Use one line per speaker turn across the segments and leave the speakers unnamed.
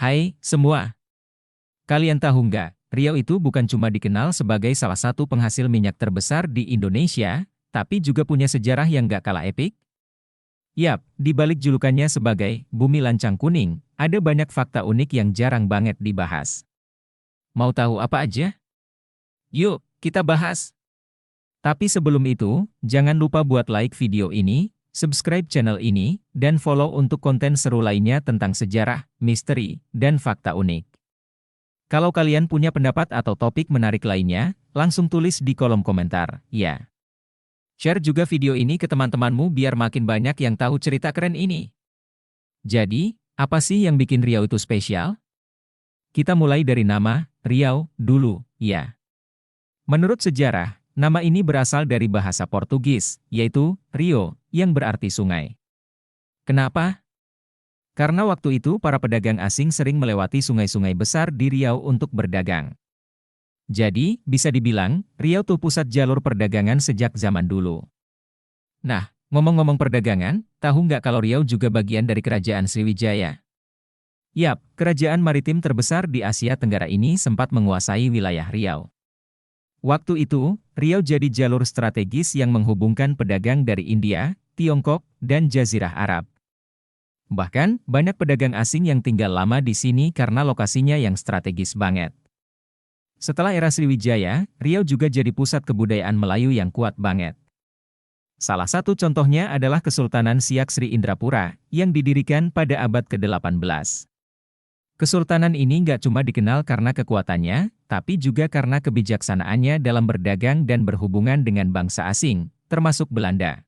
Hai, semua. Kalian tahu nggak, Riau itu bukan cuma dikenal sebagai salah satu penghasil minyak terbesar di Indonesia, tapi juga punya sejarah yang nggak kalah epik? Yap, di balik julukannya sebagai Bumi Lancang Kuning, ada banyak fakta unik yang jarang banget dibahas. Mau tahu apa aja? Yuk, kita bahas. Tapi sebelum itu, jangan lupa buat like video ini, subscribe channel ini, dan follow untuk konten seru lainnya tentang sejarah, misteri, dan fakta unik. Kalau kalian punya pendapat atau topik menarik lainnya, langsung tulis di kolom komentar, ya. Share juga video ini ke teman-temanmu biar makin banyak yang tahu cerita keren ini. Jadi, apa sih yang bikin Riau itu spesial? Kita mulai dari nama, Riau, dulu, ya. Menurut sejarah, nama ini berasal dari bahasa Portugis, yaitu Rio, yang berarti sungai. Kenapa? Karena waktu itu para pedagang asing sering melewati sungai-sungai besar di Riau untuk berdagang. Jadi, bisa dibilang, Riau tuh pusat jalur perdagangan sejak zaman dulu. Nah, ngomong-ngomong perdagangan, tahu nggak kalau Riau juga bagian dari Kerajaan Sriwijaya? Yap, kerajaan maritim terbesar di Asia Tenggara ini sempat menguasai wilayah Riau. Waktu itu, Riau jadi jalur strategis yang menghubungkan pedagang dari India, Tiongkok, dan Jazirah Arab. Bahkan, banyak pedagang asing yang tinggal lama di sini karena lokasinya yang strategis banget. Setelah era Sriwijaya, Riau juga jadi pusat kebudayaan Melayu yang kuat banget. Salah satu contohnya adalah Kesultanan Siak Sri Indrapura, yang didirikan pada abad ke-18. Kesultanan ini nggak cuma dikenal karena kekuatannya, tapi juga karena kebijaksanaannya dalam berdagang dan berhubungan dengan bangsa asing, termasuk Belanda.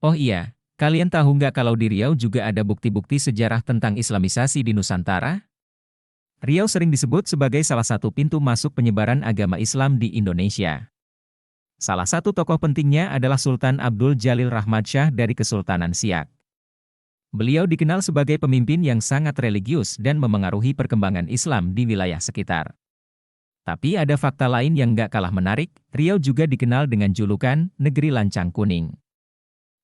Oh iya, kalian tahu nggak kalau di Riau juga ada bukti-bukti sejarah tentang Islamisasi di Nusantara? Riau sering disebut sebagai salah satu pintu masuk penyebaran agama Islam di Indonesia. Salah satu tokoh pentingnya adalah Sultan Abdul Jalil Rahmat Shah dari Kesultanan Siak. Beliau dikenal sebagai pemimpin yang sangat religius dan memengaruhi perkembangan Islam di wilayah sekitar. Tapi ada fakta lain yang nggak kalah menarik, Riau juga dikenal dengan julukan Negeri Lancang Kuning.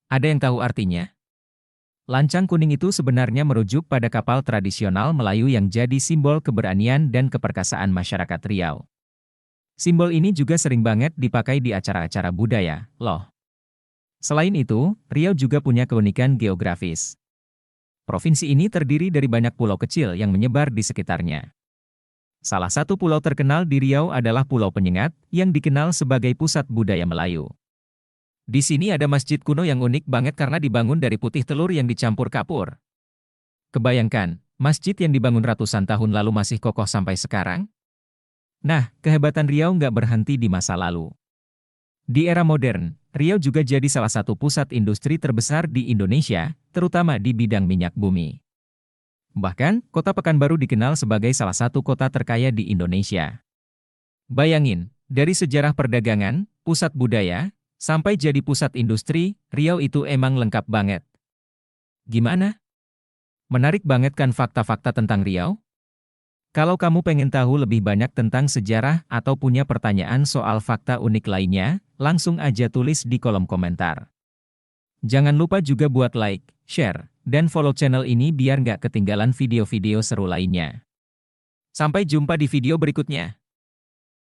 Ada yang tahu artinya? Lancang kuning itu sebenarnya merujuk pada kapal tradisional Melayu yang jadi simbol keberanian dan keperkasaan masyarakat Riau. Simbol ini juga sering banget dipakai di acara-acara budaya, loh. Selain itu, Riau juga punya keunikan geografis. Provinsi ini terdiri dari banyak pulau kecil yang menyebar di sekitarnya. Salah satu pulau terkenal di Riau adalah Pulau Penyengat, yang dikenal sebagai pusat budaya Melayu. Di sini ada masjid kuno yang unik banget karena dibangun dari putih telur yang dicampur kapur. Kebayangkan, masjid yang dibangun ratusan tahun lalu masih kokoh sampai sekarang? Nah, kehebatan Riau nggak berhenti di masa lalu. Di era modern, Riau juga jadi salah satu pusat industri terbesar di Indonesia, terutama di bidang minyak bumi. Bahkan, kota Pekanbaru dikenal sebagai salah satu kota terkaya di Indonesia. Bayangin, dari sejarah perdagangan, pusat budaya, sampai jadi pusat industri, Riau itu emang lengkap banget. Gimana? Menarik banget kan fakta-fakta tentang Riau? Kalau kamu pengen tahu lebih banyak tentang sejarah atau punya pertanyaan soal fakta unik lainnya, langsung aja tulis di kolom komentar. Jangan lupa juga buat like, share, dan follow channel ini biar nggak ketinggalan video-video seru lainnya. Sampai jumpa di video berikutnya.